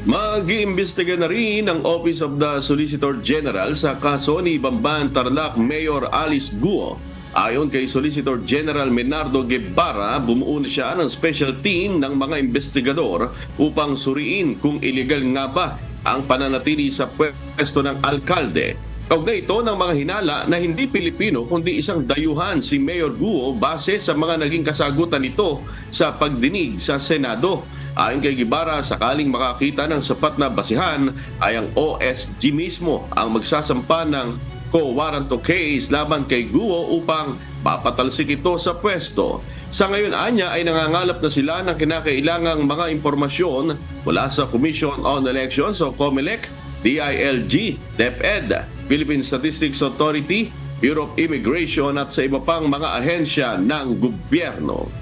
Mag-iimbestiga na rin ang Office of the Solicitor General sa kaso ni Bamban Tarlac Mayor Alice Guo. Ayon kay Solicitor General Menardo Guevara, bumuo na siya ng special team ng mga investigador upang suriin kung illegal nga ba ang pananatili sa pwesto ng alkalde. Kaugnay ito ng mga hinala na hindi Pilipino kundi isang dayuhan si Mayor Guo base sa mga naging kasagutan nito sa pagdinig sa Senado. Ayon kay Guevara, sakaling makakita ng sapat na basihan ay ang OSG mismo ang magsasampa ng co-warranto case laban kay Guo upang mapatalsik ito sa pwesto. Sa ngayon anya ay nangangalap na sila ng kinakailangang mga impormasyon mula sa Commission on Elections o COMELEC, DILG, DepEd, Philippine Statistics Authority, Bureau of Immigration at sa iba pang mga ahensya ng gobyerno.